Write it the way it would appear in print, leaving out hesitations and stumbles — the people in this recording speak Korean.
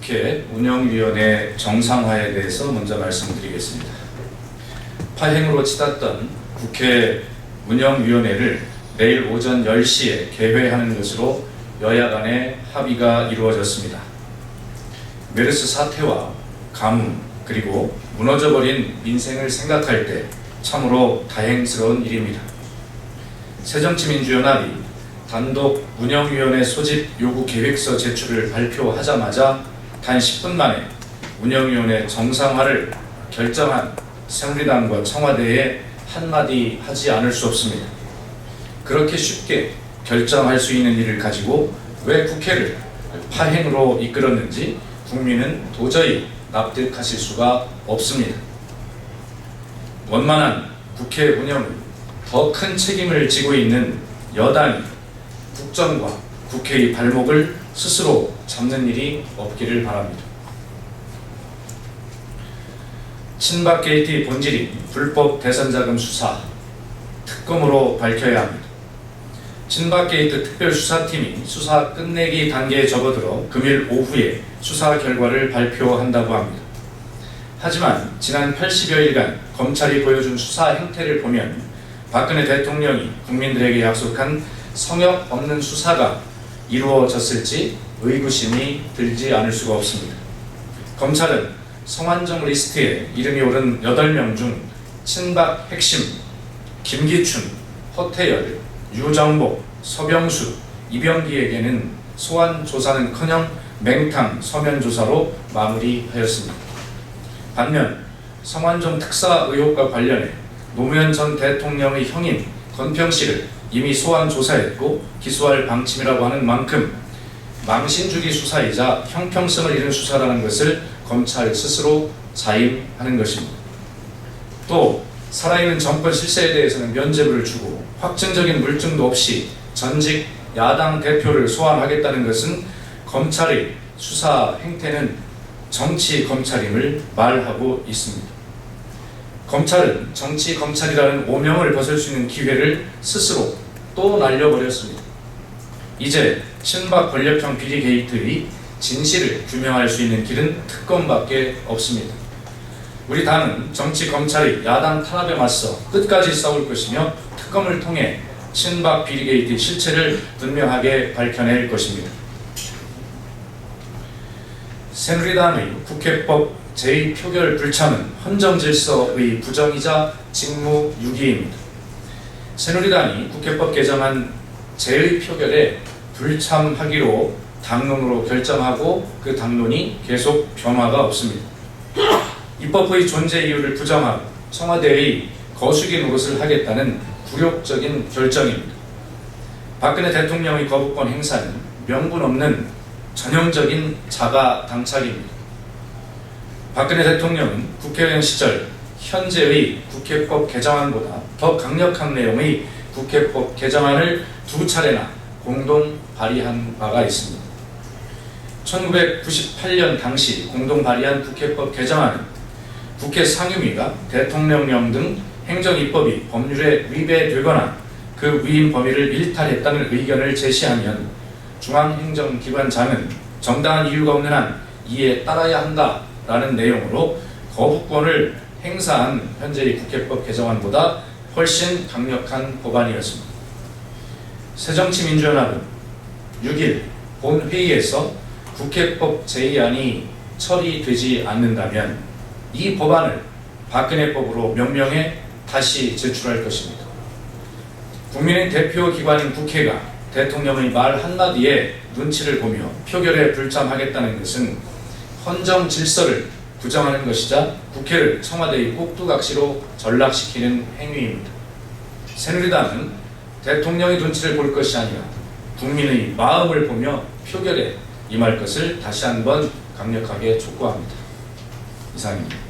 국회 운영위원회 정상화에 대해서 먼저 말씀드리겠습니다. 파행으로 치닫던 국회 운영위원회를 내일 오전 10시에 개회하는 것으로 여야 간의 합의가 이루어졌습니다. 메르스 사태와 가뭄 그리고 무너져버린 민생을 생각할 때 참으로 다행스러운 일입니다. 새정치민주연합이 단독 운영위원회 소집 요구 계획서 제출을 발표하자마자 단 10분 만에 운영위원회 정상화를 결정한 새누리당과 청와대에 한마디 하지 않을 수 없습니다. 그렇게 쉽게 결정할 수 있는 일을 가지고 왜 국회를 파행으로 이끌었는지 국민은 도저히 납득하실 수가 없습니다. 원만한 국회 운영은 더 큰 책임을 지고 있는 여당이 국정과 국회의 발목을 스스로 잡는 일이 없기를 바랍니다. 친박 게이트의 본질인 불법 대선자금 수사 특검으로 밝혀야 합니다. 친박 게이트 특별수사팀이 수사 끝내기 단계에 접어들어 금일 오후에 수사 결과를 발표한다고 합니다. 하지만 지난 80여일간 검찰이 보여준 수사 행태를 보면 박근혜 대통령이 국민들에게 약속한 성역 없는 수사가 이루어졌을지 의구심이 들지 않을 수가 없습니다. 검찰은 성완종 리스트에 이름이 오른 8명 중 친박 핵심 김기춘, 허태열, 유정복, 서병수, 이병기에게는 소환 조사는커녕 맹탕 서면 조사로 마무리하였습니다. 반면 성완종 특사 의혹과 관련해 노무현 전 대통령의 형인 건평씨를 이미 소환 조사했고 기소할 방침이라고 하는 만큼 망신주기 수사이자 형평성을 잃은 수사라는 것을 검찰 스스로 자임하는 것입니다. 또 살아있는 정권 실세에 대해서는 면죄부를 주고 확증적인 물증도 없이 전직 야당 대표를 소환하겠다는 것은 검찰의 수사 행태는 정치 검찰임을 말하고 있습니다. 검찰은 정치 검찰이라는 오명을 벗을 수 있는 기회를 스스로 또 날려버렸습니다. 이제 친박 권력형 비리 게이트의 진실을 규명할 수 있는 길은 특검밖에 없습니다. 우리 당은 정치 검찰의 야당 탄압에 맞서 끝까지 싸울 것이며 특검을 통해 친박 비리 게이트의 실체를 분명하게 밝혀낼 것입니다. 새누리당의 국회법 제2표결 불참은 헌정질서의 부정이자 직무유기입니다. 새누리당이 국회법 개정안 제2표결에 불참하기로 당론으로 결정하고 그 당론이 계속 변화가 없습니다. 입법의 존재 이유를 부정하고 청와대의 거수기 노릇을 하겠다는 굴욕적인 결정입니다. 박근혜 대통령의 거부권 행사는 명분 없는 전형적인 자가 당착입니다. 박근혜 대통령은 국회의원 시절 현재의 국회법 개정안보다 더 강력한 내용의 국회법 개정안을 2차례나 공동 발의한 바가 있습니다. 1998년 당시 공동 발의한 국회법 개정안은 국회 상임위가 대통령령 등 행정입법이 법률에 위배되거나 그 위임 범위를 일탈했다는 의견을 제시하면 중앙행정기관장은 정당한 이유가 없는 한 이에 따라야 한다라는 내용으로 거부권을 행사한 현재의 국회법 개정안보다 훨씬 강력한 법안이었습니다. 새정치민주연합은 6일 본회의에서 국회법 제2안이 처리되지 않는다면 이 법안을 박근혜법으로 명명해 다시 제출할 것입니다. 국민의 대표 기관인 국회가 대통령의 말 한마디에 눈치를 보며 표결에 불참하겠다는 것은 헌정 질서를 부정하는 것이자 국회를 청와대의 꼭두각시로 전락시키는 행위입니다. 새누리당은 대통령의 눈치를 볼 것이 아니라 국민의 마음을 보며 표결에 임할 것을 다시 한번 강력하게 촉구합니다. 이상입니다.